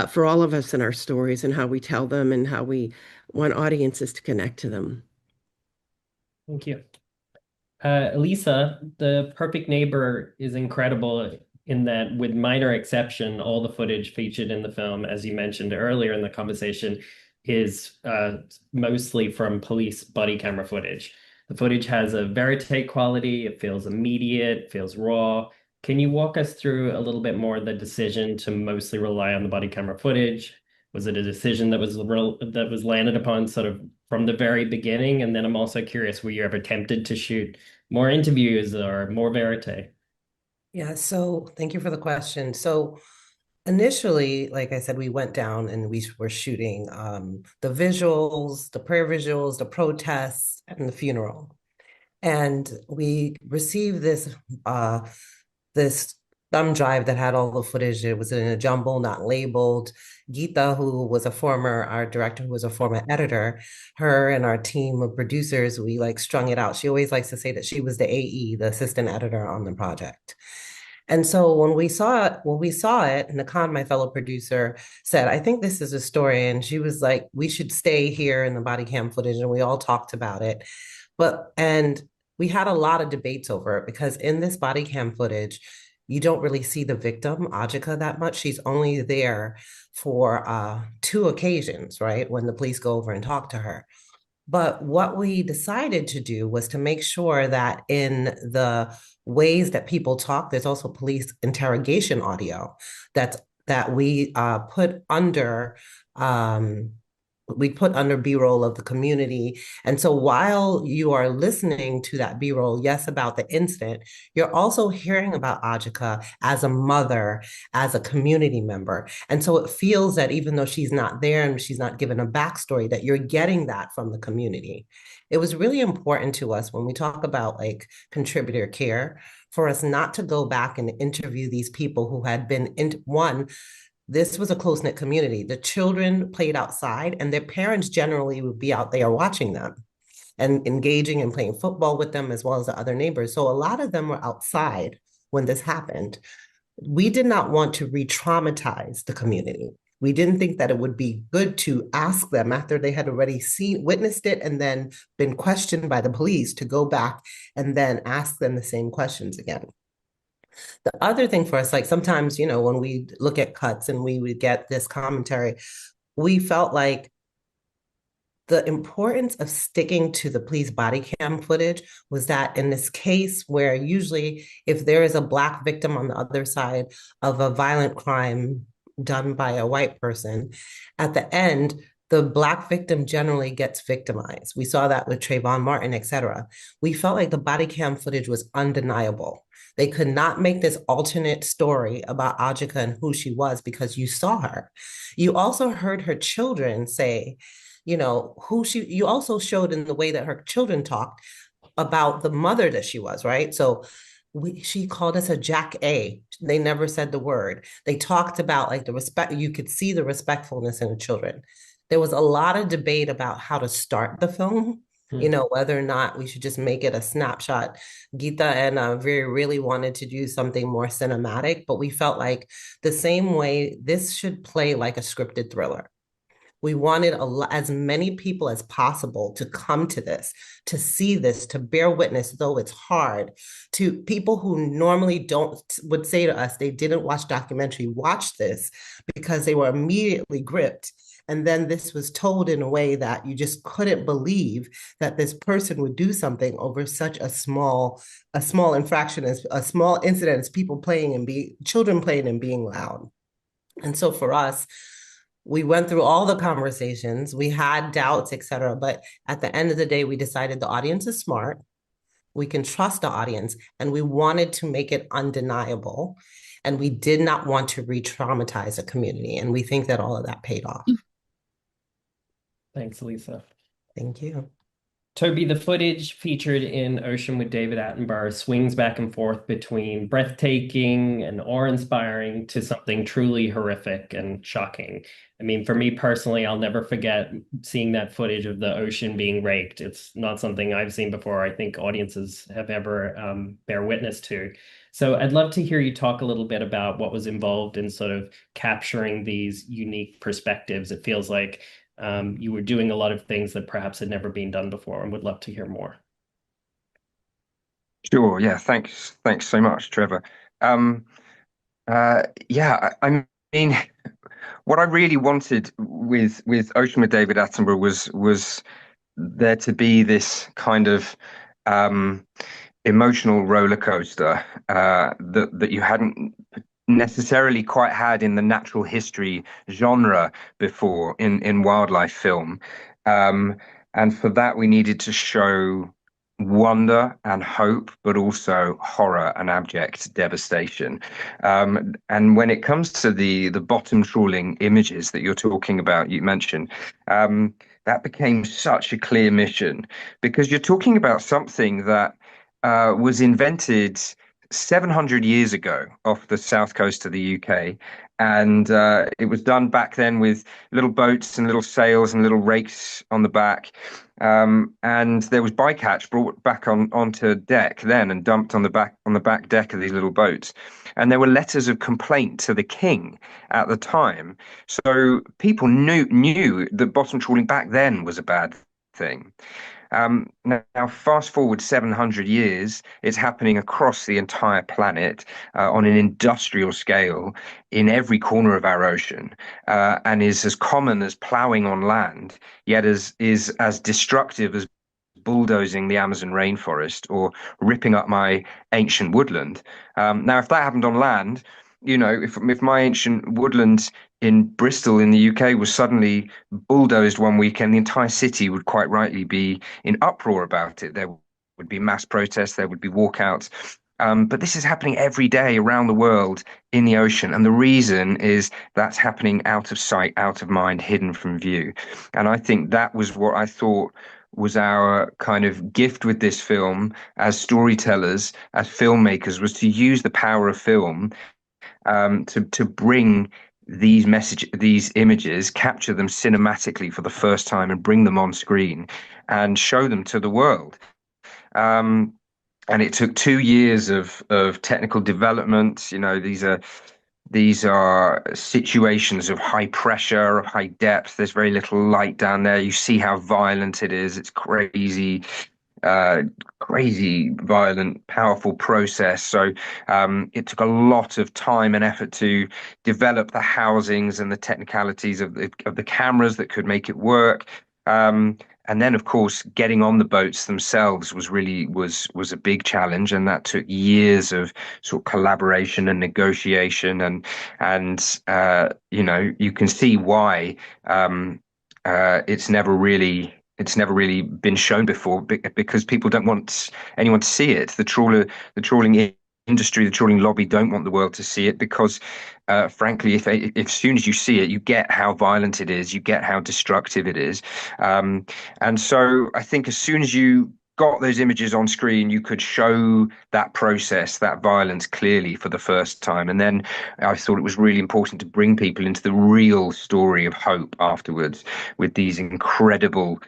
for all of us in our stories and how we tell them and how we want audiences to connect to them. Thank you. Alisa, the perfect neighbor is incredible in that, with minor exception, all the footage featured in the film, as you mentioned earlier in the conversation, is mostly from police body camera footage. The footage has a verite quality, it feels immediate, feels raw. Can you walk us through a little bit more the decision to mostly rely on the body camera footage? Was it a decision that was landed upon sort of from the very beginning? And then I'm also curious, were you ever tempted to shoot more interviews or more verite? Yeah, so thank you for the question. So initially, like I said, we went down and we were shooting the visuals, the prayer visuals, the protests, and the funeral. And we received this thumb drive that had all the footage. It was in a jumble, not labeled. Geeta, our director, who was a former editor, her and our team of producers, we like strung it out. She always likes to say that she was the AE, the assistant editor on the project. And so when we saw it, and Nakan, my fellow producer, said, I think this is a story. And she was like, we should stay here in the body cam footage. And we all talked about it. And we had a lot of debates over it because in this body cam footage, you don't really see the victim, Ajika, that much. She's only there for 2 occasions, right? When the police go over and talk to her. But what we decided to do was to make sure that in the ways that people talk, there's also police interrogation audio that we put under B-roll of the community. And so while you are listening to that B-roll, yes, about the incident, you're also hearing about Ajika as a mother, as a community member. And so it feels that even though she's not there and she's not given a backstory, that you're getting that from the community. It was really important to us when we talk about like contributor care for us not to go back and interview these people who had been This was a close-knit community. The children played outside, and their parents generally would be out there watching them and engaging and playing football with them, as well as the other neighbors. So a lot of them were outside when this happened. We did not want to re-traumatize the community. We didn't think that it would be good to ask them after they had already witnessed it and then been questioned by the police to go back and then ask them the same questions again. The other thing for us, like sometimes, when we look at cuts and we would get this commentary, we felt like the importance of sticking to the police body cam footage was that in this case, where usually if there is a Black victim on the other side of a violent crime done by a white person, at the end, the Black victim generally gets victimized. We saw that with Trayvon Martin, et cetera. We felt like the body cam footage was undeniable. They could not make this alternate story about Ajika and who she was because you saw her. You also heard her children say, you also showed in the way that her children talked about the mother that she was, right? So she called us a Jack A. They never said the word. They talked about like the respect, you could see the respectfulness in the children. There was a lot of debate about how to start the film, whether or not we should just make it a snapshot. Gita and Verite really wanted to do something more cinematic, but we felt like the same way this should play like a scripted thriller. We wanted as many people as possible to come to this, to see this, to bear witness, though it's hard, to people who normally would say to us they didn't watch documentary, watch this because they were immediately gripped. And then this was told in a way that you just couldn't believe that this person would do something over such a small infraction, as a small incident as children playing and being loud. And so for us, we went through all the conversations, we had doubts, et cetera. But at the end of the day, we decided the audience is smart. We can trust the audience, and we wanted to make it undeniable. And we did not want to re-traumatize a community. And we think that all of that paid off. Thanks, Alisa. Thank you. Toby, the footage featured in Ocean with David Attenborough swings back and forth between breathtaking and awe-inspiring to something truly horrific and shocking. I mean, for me personally, I'll never forget seeing that footage of the ocean being raked. It's not something I've seen before. I think audiences have ever bear witness to. So I'd love to hear you talk a little bit about what was involved in sort of capturing these unique perspectives. It feels like you were doing a lot of things that perhaps had never been done before, and would love to hear more. Sure. Yeah. Thanks so much, Trevor. Yeah. I mean, what I really wanted with Ocean with David Attenborough was there to be this kind of emotional roller coaster that you hadn't necessarily quite had in the natural history genre before in wildlife film. And for that, we needed to show wonder and hope, but also horror and abject devastation. And when it comes to the bottom trawling images that you're talking about, you mentioned, that became such a clear mission, because you're talking about something that was invented 700 years ago off the south coast of the UK. And it was done back then with little boats and little sails and little rakes on the back. And there was bycatch brought back onto deck then and dumped on the back deck of these little boats. And there were letters of complaint to the king at the time. So people knew that bottom trawling back then was a bad thing. Now, fast forward 700 years, it's happening across the entire planet on an industrial scale in every corner of our ocean, and is as common as ploughing on land, yet is as destructive as bulldozing the Amazon rainforest or ripping up my ancient woodland. Now, if that happened on land, if my ancient woodland in Bristol in the UK was suddenly bulldozed one weekend, the entire city would quite rightly be in uproar about it. There would be mass protests, there would be walkouts. But this is happening every day around the world in the ocean. And the reason is that's happening out of sight, out of mind, hidden from view. And I think that was what I thought was our kind of gift with this film as storytellers, as filmmakers, was to use the power of film to bring these images, capture them cinematically for the first time and bring them on screen and show them to the world. And it took 2 years of technical development. These are situations of high pressure, of high depth. There's very little light down there. You see how violent it is. It's crazy, violent, powerful process. So it took a lot of time and effort to develop the housings and the technicalities of the cameras that could make it work. And then, of course, getting on the boats themselves was a big challenge, and that took years of sort of collaboration and negotiation. And you can see why it's never really been shown before, because people don't want anyone to see it. The trawling industry, the trawling lobby don't want the world to see it because, frankly, if as soon as you see it, you get how violent it is, you get how destructive it is. And so I think as soon as you got those images on screen, you could show that process, that violence clearly for the first time. And then I thought it was really important to bring people into the real story of hope afterwards with these incredible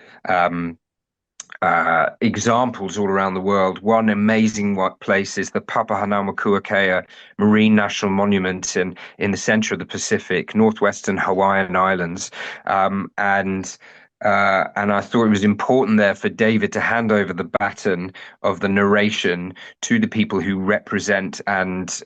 examples all around the world. One amazing place is the Papahanaumokuakea Marine National Monument in the center of the Pacific, northwestern Hawaiian Islands. And I thought it was important there for David to hand over the baton of the narration to the people who represent and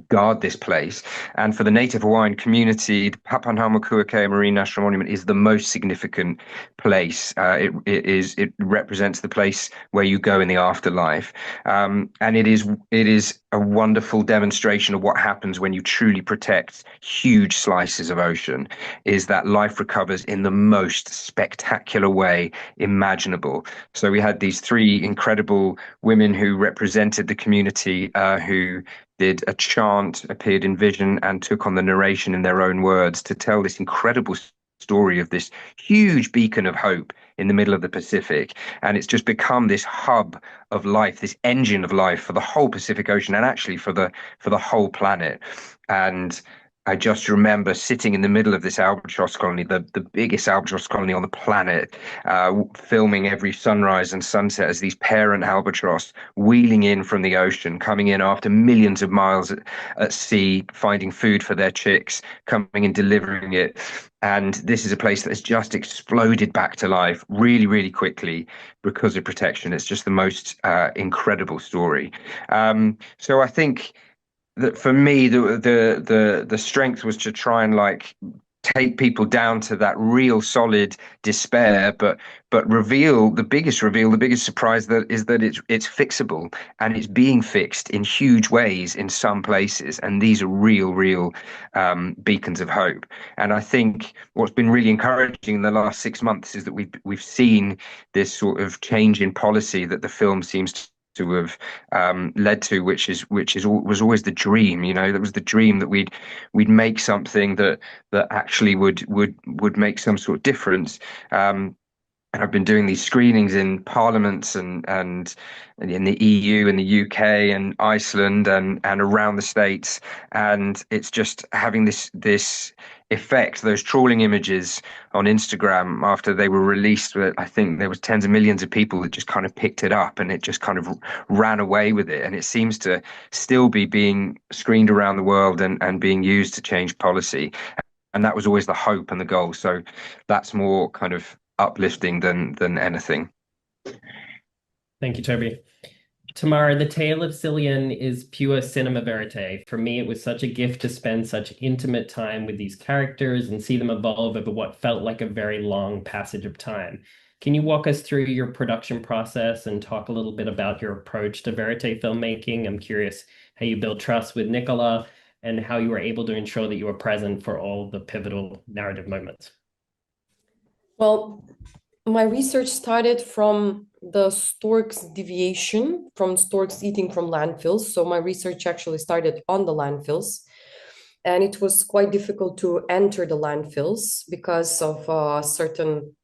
guard this place. And for the native Hawaiian community, the Papahanaumokuakea Marine National Monument is the most significant place. It represents the place where you go in the afterlife. And it is a wonderful demonstration of what happens when you truly protect huge slices of ocean, is that life recovers in the most spectacular way imaginable. So we had these 3 incredible women who represented the community, who did a chant, appeared in vision, and took on the narration in their own words to tell this incredible story of this huge beacon of hope in the middle of the Pacific. And it's just become this hub of life, this engine of life for the whole Pacific Ocean, and actually for the whole planet. And I just remember sitting in the middle of this albatross colony, the biggest albatross colony on the planet, filming every sunrise and sunset as these parent albatross wheeling in from the ocean, coming in after millions of miles at sea, finding food for their chicks, coming and delivering it. And this is a place that has just exploded back to life really, really quickly because of protection. It's just the most incredible story. So I think that for me, the strength was to try and take people down to that real solid despair, but the biggest surprise is that it's fixable, and it's being fixed in huge ways in some places, and these are real beacons of hope. And I think what's been really encouraging in the last 6 months is that we've seen this sort of change in policy that the film seems to have led to, which was always the dream. That was the dream that we'd make something that actually would make some sort of difference. And I've been doing these screenings in parliaments and in the EU and the UK and Iceland and around the States, and it's just having this effect. Those trawling images on Instagram, after they were released, I think there was tens of millions of people that just kind of picked it up, and it just kind of ran away with it. And it seems to still be being screened around the world and being used to change policy. And that was always the hope and the goal. So that's more kind of uplifting than anything. Thank you, Toby. Tamara, the tale of Silyan is pure cinema verite. For me, it was such a gift to spend such intimate time with these characters and see them evolve over what felt like a very long passage of time. Can you walk us through your production process and talk a little bit about your approach to verite filmmaking? I'm curious how you build trust with Nicola and how you were able to ensure that you were present for all the pivotal narrative moments. Well, my research started from the storks deviation, from storks eating from landfills. So my research actually started on the landfills. And it was quite difficult to enter the landfills because of certain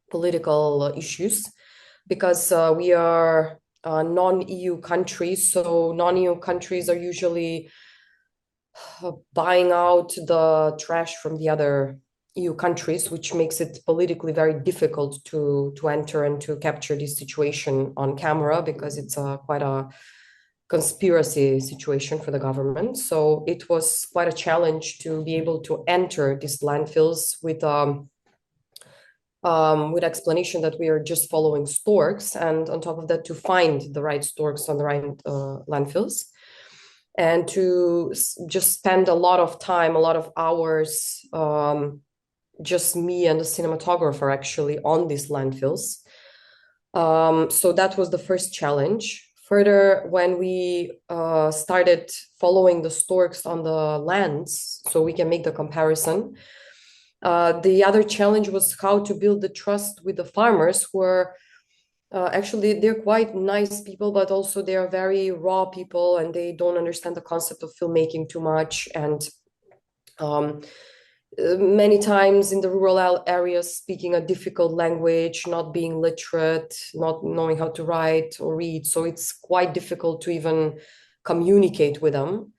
political issues, because we are non-EU countries. So non-EU countries are usually buying out the trash from the other EU countries, which makes it politically very difficult to enter and to capture this situation on camera because it's quite a conspiracy situation for the government. So it was quite a challenge to be able to enter these landfills with explanation that we are just following storks, and on top of that, to find the right storks on the right landfills, and to just spend a lot of time, a lot of hours, just me and the cinematographer actually on these landfills. So that was the first challenge. Further, when we started following the storks on the lands, so we can make the comparison, the other challenge was how to build the trust with the farmers, who are actually, they're quite nice people, but also they are very raw people, and they don't understand the concept of filmmaking too much. And many times in the rural areas, speaking a difficult language, not being literate, not knowing how to write or read. So it's quite difficult to even communicate with them,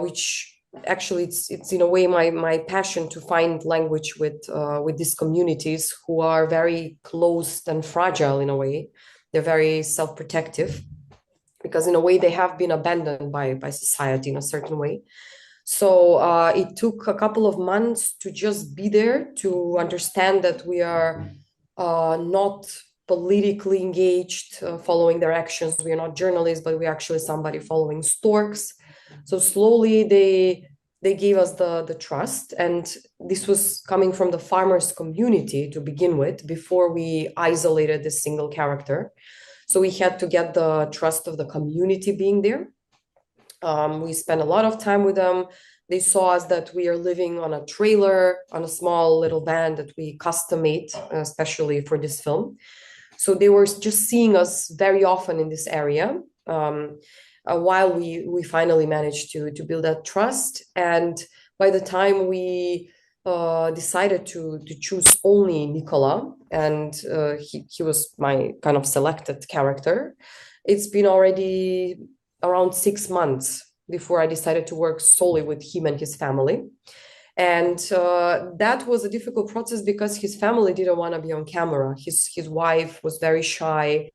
which actually it's in a way my passion to find language with these communities who are very closed and fragile in a way. They're very self-protective because in a way they have been abandoned by society in a certain way. So it took a couple of months to just be there, to understand that we are not politically engaged, following their actions. We are not journalists, but we're actually somebody following storks. So slowly they gave us the trust, and this was coming from the farmers community to begin with, before we isolated this single character. So we had to get the trust of the community being there. We spent a lot of time with them. They saw us that we are living on a trailer, on a small little van that we custom made, especially for this film. So they were just seeing us very often in this area, while we finally managed to build that trust. And by the time we decided to choose only Nicola, and he was my kind of selected character, it's been already around 6 months before I decided to work solely with him and his family. And that was a difficult process because his family didn't want to be on camera. His wife was very shy.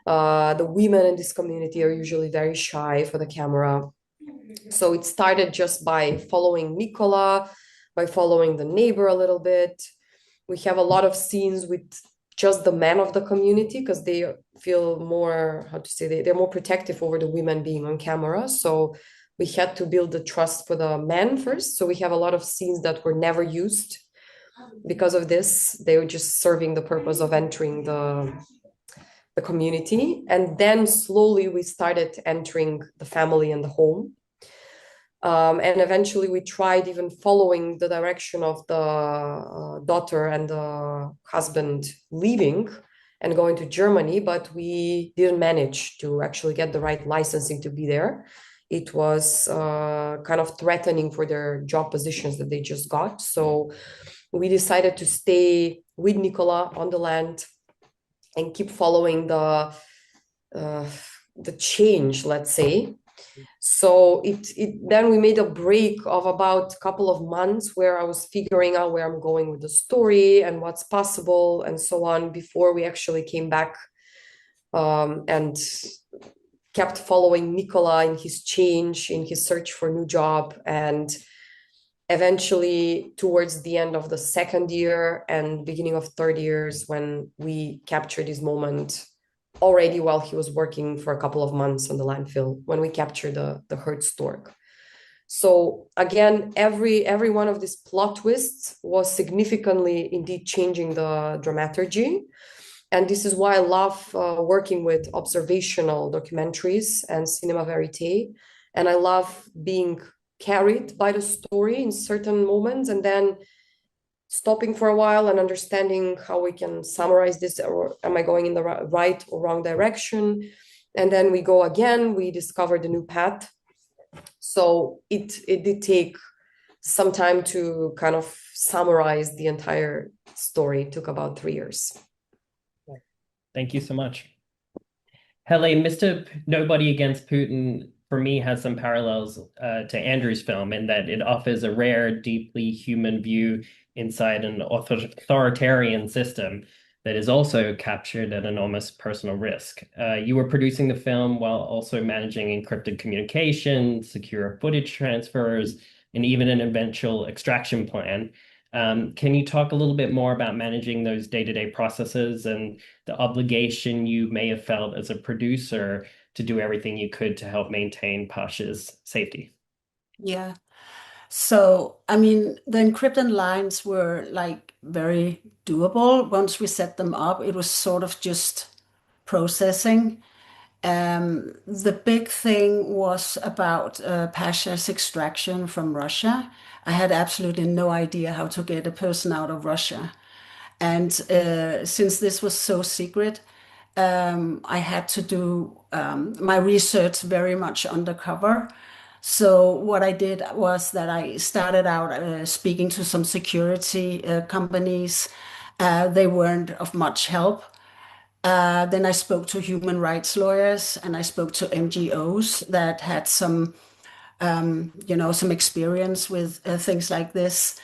The women in this community are usually very shy for the camera. So it started just by following Nicola, by following the neighbor a little bit. We have a lot of scenes with just the men of the community because they feel more, how to say, they're more protective over the women being on camera. So we had to build the trust for the men first. So we have a lot of scenes that were never used because of this. They were just serving the purpose of entering the community. And then slowly we started entering the family and the home. And eventually we tried even following the direction of the daughter and the husband leaving and going to Germany, but we didn't manage to actually get the right licensing to be there. It was kind of threatening for their job positions that they just got. So we decided to stay with Nicola on the land and keep following the change, let's say. So then we made a break of about a couple of months where I was figuring out where I'm going with the story and what's possible and so on, before we actually came back and kept following Nicola in his change, in his search for a new job. And eventually towards the end of the second year and beginning of third years, when we captured this moment already while he was working for a couple of months on the landfill, when we captured the herd stork. So again, every one of these plot twists was significantly indeed changing the dramaturgy. And this is why I love working with observational documentaries and cinema verite. And I love being carried by the story in certain moments and then stopping for a while and understanding how we can summarize this, or am I going in the right or wrong direction? And then we go again, we discover the new path. So it did take some time to kind of summarize the entire story. It took about 3 years. Thank you so much. Helle, Mr. Nobody Against Putin for me, has some parallels to Andrew's film in that it offers a rare, deeply human view inside an authoritarian system that is also captured at enormous personal risk. You were producing the film while also managing encrypted communication, secure footage transfers, and even an eventual extraction plan. Can you talk a little bit more about managing those day-to-day processes and the obligation you may have felt as a producer to do everything you could to help maintain Pasha's safety? Yeah. So, I mean, the encrypted lines were like very doable. Once we set them up, it was sort of just processing. The big thing was about Pasha's extraction from Russia. I had absolutely no idea how to get a person out of Russia. And since this was so secret, I had to do my research very much undercover. So what I did was that I started out speaking to some security companies. They weren't of much help. Then I spoke to human rights lawyers and I spoke to NGOs that had some, some experience with things like this.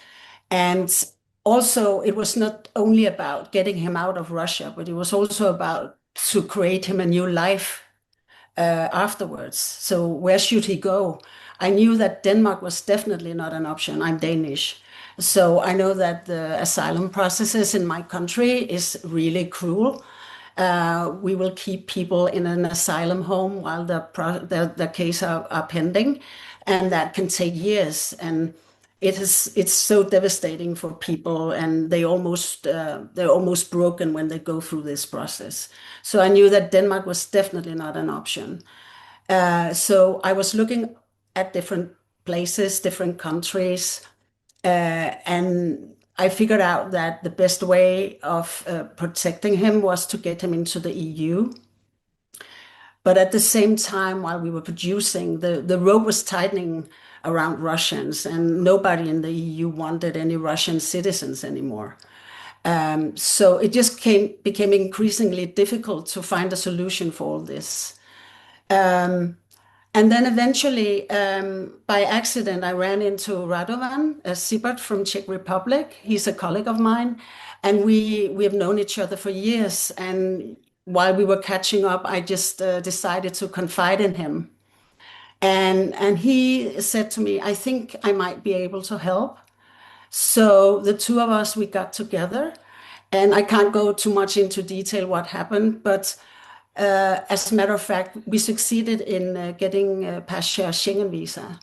And also, it was not only about getting him out of Russia, but it was also about to create him a new life afterwards. So where should he go? I knew that Denmark was definitely not an option. I'm Danish. So I know that the asylum processes in my country is really cruel. We will keep people in an asylum home while the case are pending, and that can take years. And it's so devastating for people, and they're almost broken when they go through this process. So I knew that Denmark was definitely not an option. So I was looking at different places, different countries, and I figured out that the best way of protecting him was to get him into the EU. But at the same time, while we were producing, the rope was tightening around Russians, and nobody in the EU wanted any Russian citizens anymore. So it just became increasingly difficult to find a solution for all this. And then eventually, by accident, I ran into Radovan Sibert from Czech Republic. He's a colleague of mine, and we have known each other for years. And while we were catching up, I just decided to confide in him. And he said to me, I think I might be able to help. So the two of us, we got together, and I can't go too much into detail what happened, but as a matter of fact, we succeeded in getting Pasha Schengen visa.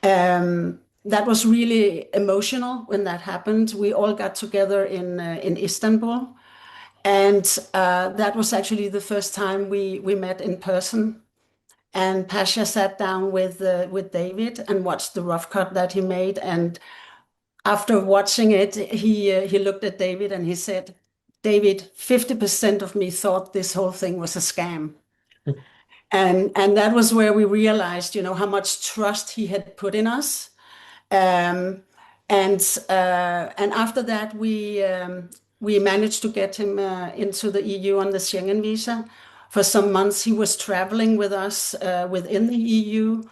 That was really emotional when that happened. We all got together in Istanbul, and that was actually the first time we met in person. And Pasha sat down with David and watched the rough cut that he made. And after watching it, he looked at David and he said, David, 50% of me thought this whole thing was a scam. And that was where we realized, how much trust he had put in us. And after that, we managed to get him into the EU on the Schengen visa. For some months, he was traveling with us within the EU.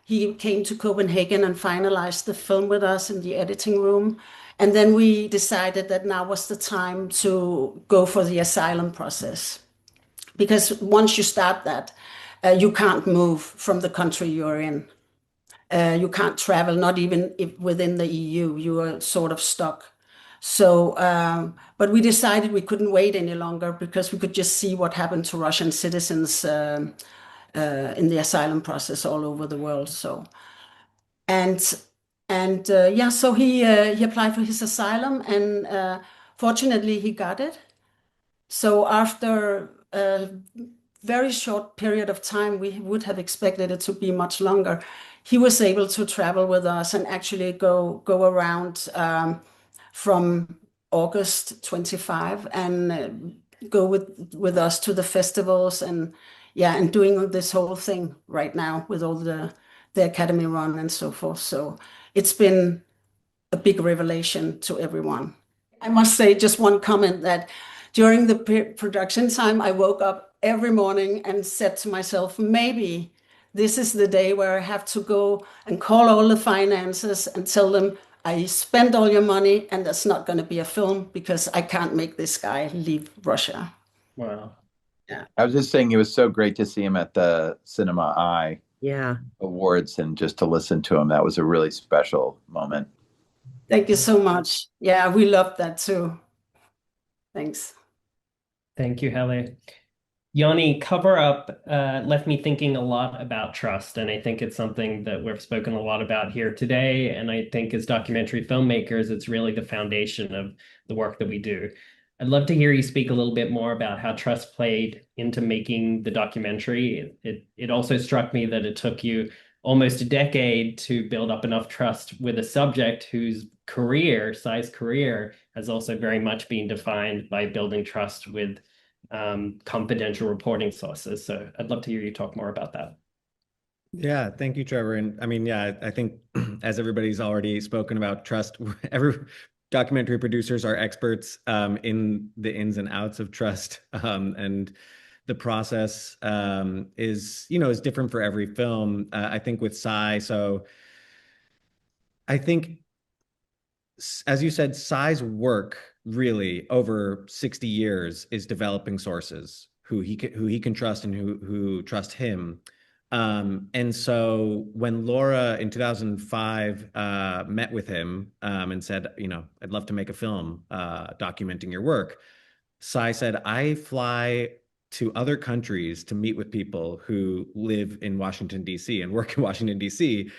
He came to Copenhagen and finalized the film with us in the editing room. And then we decided that now was the time to go for the asylum process. Because once you start that, you can't move from the country you're in. You can't travel, not even within the EU. You are sort of stuck. So, but we decided we couldn't wait any longer because we could just see what happened to Russian citizens in the asylum process all over the world. So, so he applied for his asylum, and fortunately he got it. So after a very short period of time, we would have expected it to be much longer. He was able to travel with us and actually go around from August 25 and go with us to the festivals and doing this whole thing right now with all the Academy run and so forth. So it's been a big revelation to everyone. I must say just one comment that during the production time, I woke up every morning and said to myself, maybe this is the day where I have to go and call all the finances and tell them I spent all your money and there's not going to be a film because I can't make this guy leave Russia. Wow. Yeah. I was just saying it was so great to see him at the Cinema Eye Yeah. Awards and just to listen to him. That was a really special moment. Thank you so much. Yeah, we loved that too. Thanks. Thank you, Helle. Yoni, Cover Up left me thinking a lot about trust, and I think it's something that we've spoken a lot about here today, and I think as documentary filmmakers, it's really the foundation of the work that we do. I'd love to hear you speak a little bit more about how trust played into making the documentary. It also struck me that it took you almost a decade to build up enough trust with a subject whose career, Cy's career, has also very much been defined by building trust with confidential reporting sources. So I'd love to hear you talk more about that. Yeah, thank you, Trevor. And I mean, yeah, I think as everybody's already spoken about trust, every documentary producers are experts in the ins and outs of trust. And the process is different for every film. I think with Cy, so I think, as you said, Cy's work really over 60 years is developing sources who he can trust and who trust him. And so when Laura in 2005 met with him and said, I'd love to make a film documenting your work, Cy said, I fly to other countries to meet with people who live in Washington, D.C. and work in Washington, D.C.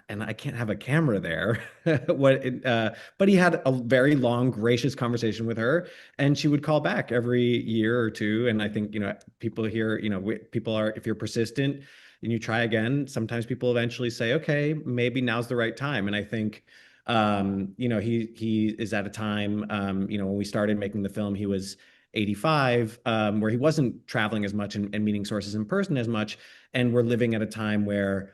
And I can't have a camera there. But he had a very long, gracious conversation with her, and she would call back every year or two. And I think, people here, people are, if you're persistent and you try again, sometimes people eventually say, okay, maybe now's the right time. And I think, he is at a time, when we started making the film, he was 85, where he wasn't traveling as much and meeting sources in person as much. And we're living at a time where,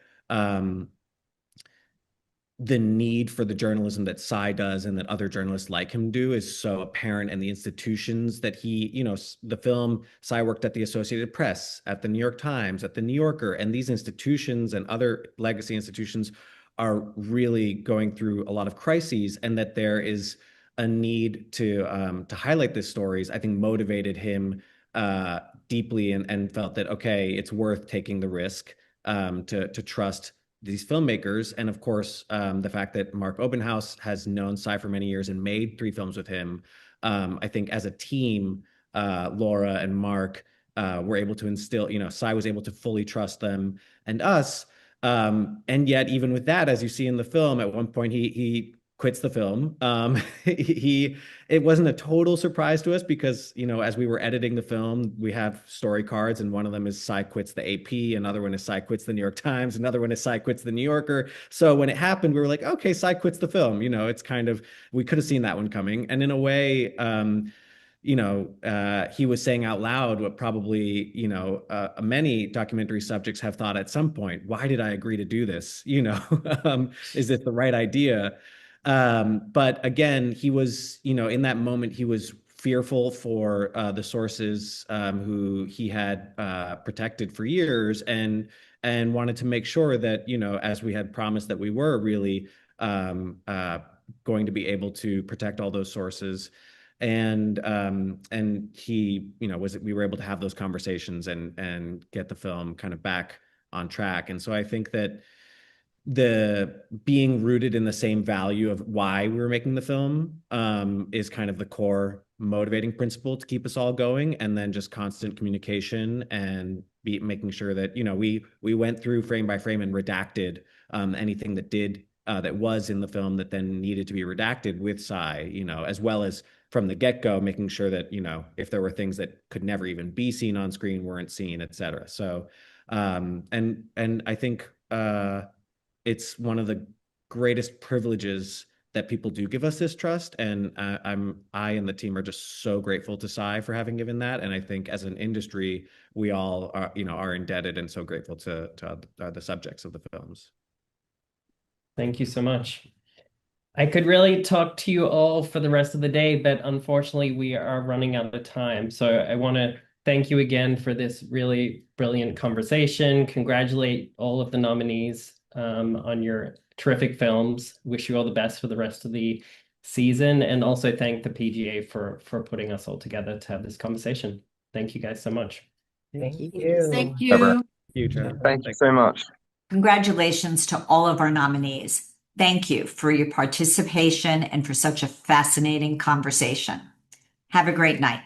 the need for the journalism that Cy does and that other journalists like him do is so apparent, and the institutions that he, the film, Cy worked at the Associated Press, at the New York Times, at the New Yorker, and these institutions and other legacy institutions are really going through a lot of crises, and that there is a need to highlight these stories, I think motivated him deeply, and felt that, okay, it's worth taking the risk to trust these filmmakers. And of course, the fact that Mark Obenhaus has known Cy for many years and made 3 films with him, I think as a team, Laura and Mark were able to instill, Cy was able to fully trust them and us. And yet, even with that, as you see in the film, at one point he quits the film. It wasn't a total surprise to us because, as we were editing the film, we have story cards, and one of them is Cy quits the AP, another one is Cy quits the New York Times, another one is Cy quits the New Yorker. So when it happened, we were like, okay, Cy quits the film. It's kind of, we could have seen that one coming. And in a way, he was saying out loud what probably, many documentary subjects have thought at some point: why did I agree to do this? Is this the right idea? But again, he was, in that moment, he was fearful for the sources who he had protected for years, and wanted to make sure that, as we had promised that we were really going to be able to protect all those sources. And he, we were able to have those conversations and get the film kind of back on track. And so I think that the being rooted in the same value of why we were making the film is kind of the core motivating principle to keep us all going, and then just constant communication and making sure that, we went through frame by frame and redacted anything that was in the film that then needed to be redacted with Cy, as well as from the get-go, making sure that, if there were things that could never even be seen on screen, weren't seen, et cetera. So, and I think it's one of the greatest privileges that people do give us this trust. And I and the team are just so grateful to Cy for having given that. And I think as an industry, we all are indebted and so grateful to the subjects of the films. Thank you so much. I could really talk to you all for the rest of the day, but unfortunately we are running out of time. So I want to thank you again for this really brilliant conversation. Congratulate all of the nominees on your terrific films. Wish you all the best for the rest of the season, and also thank the PGA for putting us all together to have this conversation. Thank you guys so much. Thank you. Thank Trevor. you. Huge. Thank you so much. Congratulations to all of our nominees. Thank you for your participation and for such a fascinating conversation. Have a great night.